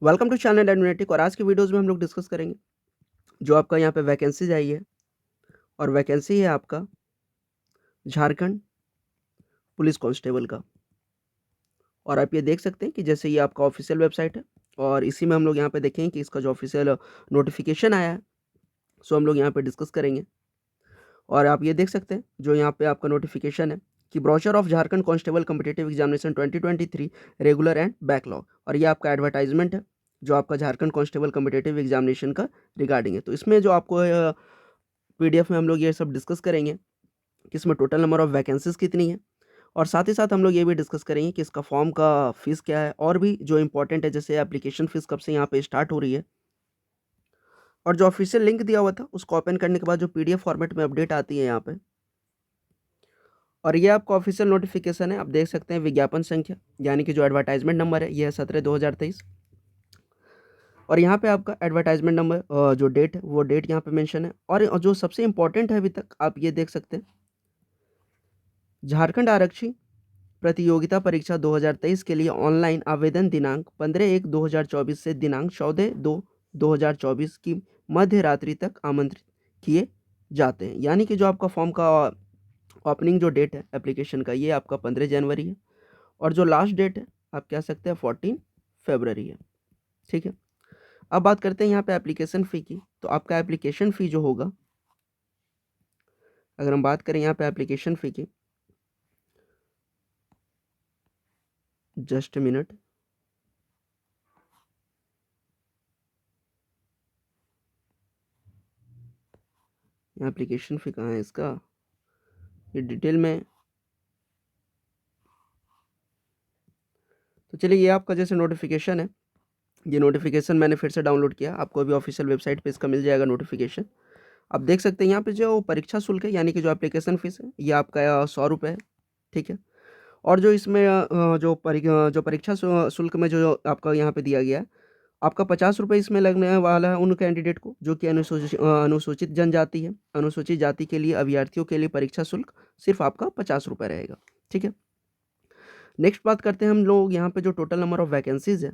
Welcome to channel एडमिनेटिक। और आज की वीडियोस में हम लोग डिस्कस करेंगे जो आपका यहाँ पे वैकेंसीज आई है। और वैकेंसी है आपका झारखंड पुलिस कांस्टेबल का। और आप ये देख सकते हैं कि जैसे ये आपका ऑफिशियल वेबसाइट है और इसी में हम लोग यहाँ पे देखेंगे कि इसका जो ऑफिशियल नोटिफिकेशन आया है सो हम लोग यहाँ पे डिस्कस करेंगे। और आप ये देख सकते हैं जो यहाँ पे आपका नोटिफिकेशन है कि brochure of Jharkhand constable competitive examination 2023 regular and backlog. और ये आपका एडवर्टाइजमेंट है जो आपका झारखंड कांस्टेबल कॉम्पिटिटिव एग्जामिनेशन का रिगार्डिंग है। तो इसमें जो आपको पीडीएफ में हम लोग ये सब डिस्कस करेंगे कि इसमें टोटल नंबर ऑफ वैकेंसीज कितनी है। और साथ ही साथ हम लोग ये भी डिस्कस करेंगे कि इसका फॉर्म का फीस क्या है और भी जो इंपॉर्टेंट है जैसे एप्लीकेशन फीस कब से यहाँ पे स्टार्ट हो रही है। और जो ऑफिशियल लिंक दिया हुआ था उसको ओपन करने के बाद जो पीडीएफ फॉर्मेट में अपडेट आती है यहाँ पे। और ये आपका ऑफिशियल नोटिफिकेशन है, आप देख सकते हैं विज्ञापन संख्या यानी कि जो एडवर्टाइजमेंट नंबर है ये है 17/2023। और यहाँ पे आपका एडवर्टाइजमेंट नंबर जो डेट है वो डेट यहाँ पे मेंशन है। और जो सबसे इंपॉर्टेंट है अभी तक आप ये देख सकते हैं झारखंड आरक्षी प्रतियोगिता परीक्षा 2023 के लिए ऑनलाइन आवेदन दिनांक 15/1/2024 से दिनांक 14/2/2024 की मध्य रात्रि तक आमंत्रित किए जाते हैं। यानी कि जो आपका फॉर्म का ओपनिंग जो डेट है एप्लीकेशन का ये आपका 15 जनवरी है और जो लास्ट डेट है आप कह सकते हैं 14 फरवरी है। ठीक है, अब बात करते हैं यहाँ पे एप्लीकेशन फ़ी की। तो आपका एप्लीकेशन फ़ी जो होगा, अगर हम बात करें यहाँ पे एप्लीकेशन फ़ी की, जस्ट मिनट, एप्लीकेशन फ़ी कहाँ है इसका, ये डिटेल में। तो चलिए ये आपका जैसे नोटिफिकेशन है, ये नोटिफिकेशन मैंने फिर से डाउनलोड किया, आपको अभी ऑफिशियल वेबसाइट पे इसका मिल जाएगा नोटिफिकेशन। आप देख सकते हैं यहाँ पे जो परीक्षा शुल्क है यानी कि जो एप्लीकेशन फ़ीस है ये आपका 100 रुपये है। ठीक है, और जो इसमें जो परीक्षा शुल्क में जो आपका यहाँ पे दिया गया है आपका 50 रुपये इसमें लगने वाला है उन कैंडिडेट को जो कि अनुसूचित जनजाति है। अनुसूचित जाति के लिए अभ्यर्थियों के लिए परीक्षा शुल्क सिर्फ आपका 50 रुपये रहेगा। ठीक है, नेक्स्ट बात करते हैं हम लोग यहाँ पे जो टोटल नंबर ऑफ वैकेंसीज है,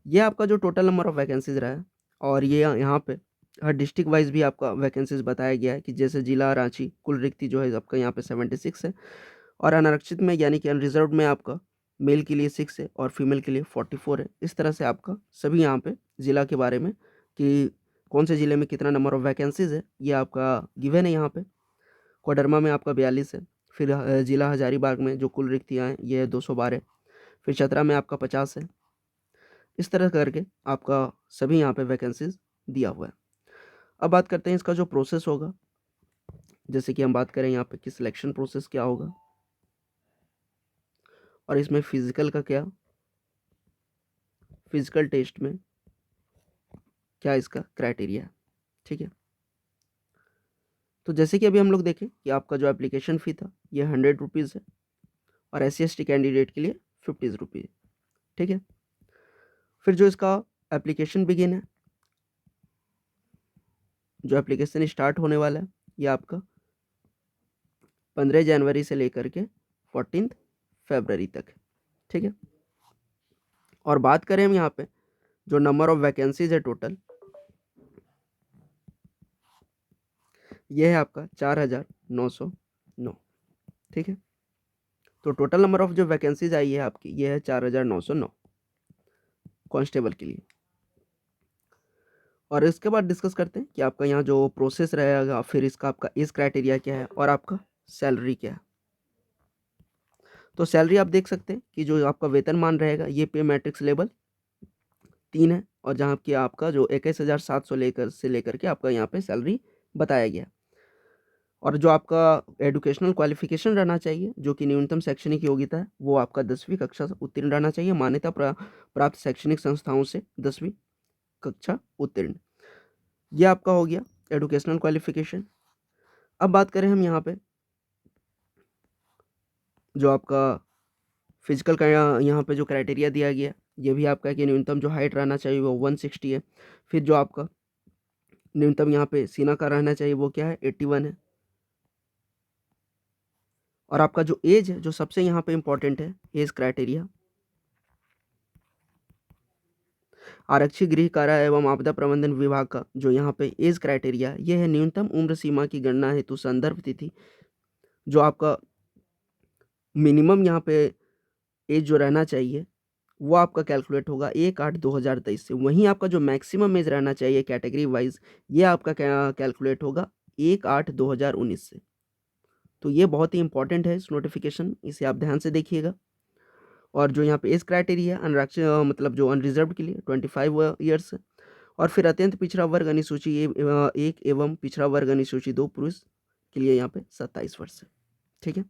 ये आपका जो टोटल नंबर ऑफ वैकेंसीज रहा है। और ये यहाँ पे हर डिस्ट्रिक्ट वाइज भी आपका वैकेंसीज बताया गया है कि जैसे जिला रांची कुल रिक्ति जो है आपका यहाँ पे 76 है। और अनारक्षित में यानी कि अनरिजर्व में आपका मेल के लिए 6 है और फीमेल के लिए 44 है। इस तरह से आपका सभी यहाँ पे ज़िला के बारे में कि कौन से ज़िले में कितना नंबर ऑफ वैकेंसीज है ये आपका गिवन है यहाँ पे। कोडरमा में आपका 42 है। फिर ज़िला हजारीबाग में जो कुल रिक्तियाँ हैं ये है 212। फिर चतरा में आपका 50 है। इस तरह करके आपका सभी यहाँ पे वैकेंसीज दिया हुआ है। अब बात करते हैं इसका जो प्रोसेस होगा, जैसे कि हम बात करें यहाँ पे कि सिलेक्शन प्रोसेस क्या होगा और इसमें फिजिकल का क्या, फिजिकल टेस्ट में क्या इसका क्राइटेरिया है। ठीक है, तो जैसे कि अभी हम लोग देखें कि आपका जो एप्लीकेशन फ़ी था ये 100 रुपीज़ है और SC/ST कैंडिडेट के लिए 50 रुपीज़। ठीक है, फिर जो इसका एप्लीकेशन बिगिन है, जो एप्लीकेशन स्टार्ट होने वाला है ये आपका 15 जनवरी से लेकर के 14 फरवरी तक है। ठीक है, और बात करें हम यहाँ पे जो नंबर ऑफ वैकेंसीज है टोटल, ये है आपका 4909। ठीक है, तो टोटल नंबर ऑफ जो वैकेंसीज आई है आपकी ये है 4909 कांस्टेबल के लिए। और इसके बाद डिस्कस करते हैं कि आपका यहाँ जो प्रोसेस रहेगा, फिर इसका आपका एज क्राइटेरिया क्या है और आपका सैलरी क्या है। तो सैलरी आप देख सकते हैं कि जो आपका वेतनमान रहेगा ये पे मैट्रिक्स लेवल 3 है और जहाँ की आपका जो 21,700 लेकर के आपका यहाँ पे सैलरी बताया गया। और जो आपका एजुकेशनल क्वालिफिकेशन रहना चाहिए जो कि न्यूनतम शैक्षणिक योग्यता है वो आपका 10वीं कक्षा से उत्तीर्ण रहना चाहिए, मान्यता प्राप्त शैक्षणिक संस्थाओं से 10वीं कक्षा उत्तीर्ण। ये आपका हो गया एजुकेशनल क्वालिफिकेशन। अब बात करें हम यहाँ पे जो आपका फिजिकल का यहाँ पे जो क्राइटेरिया दिया गया ये भी आपका है कि न्यूनतम जो हाइट रहना चाहिए वो 160 है। फिर जो आपका न्यूनतम यहाँ पे सीना का रहना चाहिए वो क्या है 81 है। और आपका जो एज है जो सबसे यहाँ पे इम्पोर्टेंट है एज क्राइटेरिया, आरक्षी गृह कारा एवं आपदा प्रबंधन विभाग का जो यहाँ पे एज क्राइटेरिया ये है, न्यूनतम उम्र सीमा की गणना हेतु संदर्भ तिथि, जो आपका मिनिमम यहाँ पे एज जो रहना चाहिए वो आपका कैलकुलेट होगा 1/8/2023 से। वहीं आपका जो मैक्सिमम एज रहना चाहिए कैटेगरी वाइज, ये आपका कैलकुलेट होगा 1/8/2019 से। तो ये बहुत ही इंपॉर्टेंट है इस नोटिफिकेशन, इसे आप ध्यान से देखिएगा। और जो यहाँ पे एज क्राइटेरिया अनआरक्षित मतलब जो अनरिजर्व के लिए 25 ईयर्स है, और फिर अत्यंत पिछड़ा वर्ग अनुसूची 1 एवं पिछड़ा वर्ग अनुसूची 2 पुरुष के लिए यहाँ पे 27 वर्ष है। ठीक है,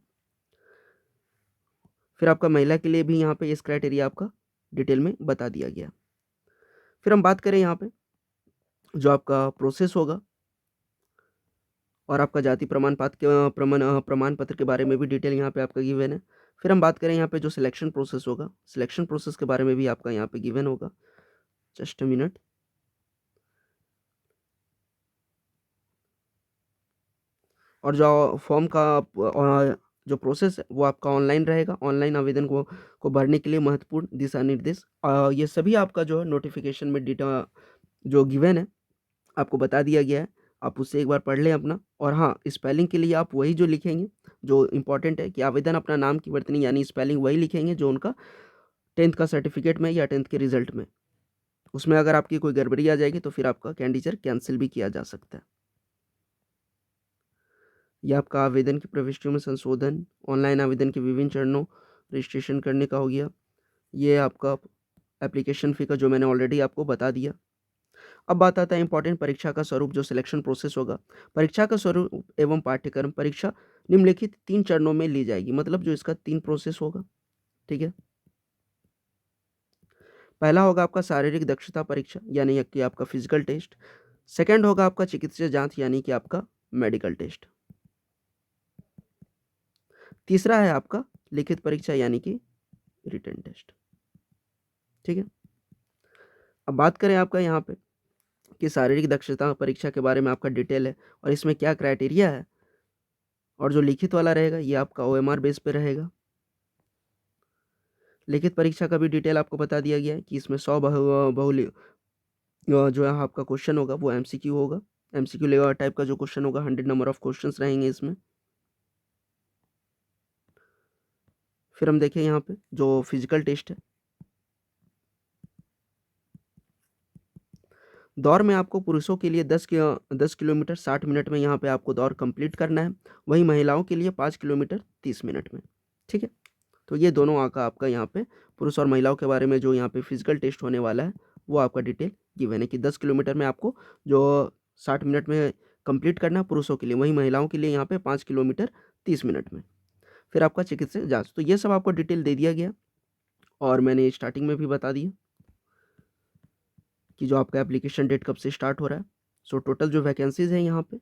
फिर आपका महिला के लिए भी यहाँ पे एज क्राइटेरिया आपका डिटेल में बता दिया गया। फिर हम बात करें यहाँ पे जो आपका प्रोसेस होगा और आपका जाति प्रमाण पत्र प्रमाण पत्र के बारे में भी डिटेल यहाँ पे आपका गिवन है। फिर हम बात करें यहाँ पे जो सिलेक्शन प्रोसेस होगा, सिलेक्शन प्रोसेस के बारे में भी आपका यहाँ पे गिवन होगा। Just a minute. और जो फॉर्म का जो प्रोसेस है वो आपका ऑनलाइन रहेगा। ऑनलाइन आवेदन को भरने के लिए महत्वपूर्ण दिशा निर्देश ये सभी आपका जो है नोटिफिकेशन में डेटा जो गिवन है आपको बता दिया गया है। आप उससे एक बार पढ़ लें अपना। और हाँ, स्पेलिंग के लिए आप वही जो लिखेंगे, जो इम्पोर्टेंट है कि आवेदन अपना नाम की वर्तनी यानी स्पेलिंग वही लिखेंगे जो उनका 10th का सर्टिफिकेट में या 10th के रिजल्ट में। उसमें अगर आपकी कोई गड़बड़ी आ जाएगी तो फिर आपका कैंडिडेट कैंसिल भी किया जा सकता है। यह आपका आवेदन की प्रविष्टियों में संशोधन, ऑनलाइन आवेदन के विभिन्न चरणों रजिस्ट्रेशन करने का हो गया। ये आपका एप्लीकेशन फ़ी का जो मैंने ऑलरेडी आपको बता दिया। अब बात आता है इंपॉर्टेंट परीक्षा का स्वरूप, जो सिलेक्शन प्रोसेस होगा। परीक्षा का स्वरूप एवं पाठ्यक्रम, परीक्षा निम्नलिखित 3 चरणों में ली जाएगी, मतलब जो इसका 3 प्रोसेस होगा। ठीक है, पहला होगा आपका शारीरिक दक्षता परीक्षा यानी कि आपका फिजिकल टेस्ट। सेकंड होगा आपका चिकित्सीय जांच यानी कि आपका मेडिकल टेस्ट। तीसरा है आपका लिखित परीक्षा यानी कि रिटन टेस्ट। ठीक है, अब बात करें आपका यहाँ पे कि शारीरिक दक्षता परीक्षा के बारे में आपका डिटेल है और इसमें क्या क्राइटेरिया है। और जो लिखित वाला रहेगा ये आपका OMR बेस पे रहेगा। लिखित परीक्षा का भी डिटेल आपको बता दिया गया है कि इसमें 100 बहुल जो है आपका क्वेश्चन होगा वो MCQ होगा। MCQ लेवल टाइप का जो क्वेश्चन होगा, 100 नंबर ऑफ क्वेश्चंस रहेंगे इसमें। फिर हम देखें यहाँ पे जो फिजिकल टेस्ट है, दौड़ में आपको पुरुषों के लिए 10 किलोमीटर 60 मिनट में यहाँ पे आपको दौड़ कंप्लीट करना है। वहीं महिलाओं के लिए 5 किलोमीटर 30 मिनट में। ठीक है, तो ये दोनों आपका यहाँ पे पुरुष और महिलाओं के बारे में जो यहाँ पे फिजिकल टेस्ट होने वाला है वो आपका डिटेल गिवन है कि 10 किलोमीटर में आपको जो 60 मिनट में कंप्लीट करना है पुरुषों के लिए, वहीं महिलाओं के लिए यहाँ पे 5 किलोमीटर 30 मिनट में। फिर आपका चिकित्सा जाँच, तो ये सब आपको डिटेल दे दिया गया और मैंने स्टार्टिंग में भी बता दिया कि जो आपका एप्लीकेशन डेट कब से स्टार्ट हो रहा है। सो टोटल जो वैकेंसीज हैं यहाँ पे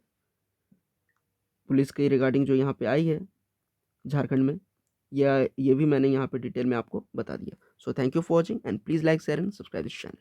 पुलिस के रिगार्डिंग जो यहाँ पे आई है झारखंड में, या ये भी मैंने यहाँ पे डिटेल में आपको बता दिया। So thank you for watching and please like share and subscribe this channel.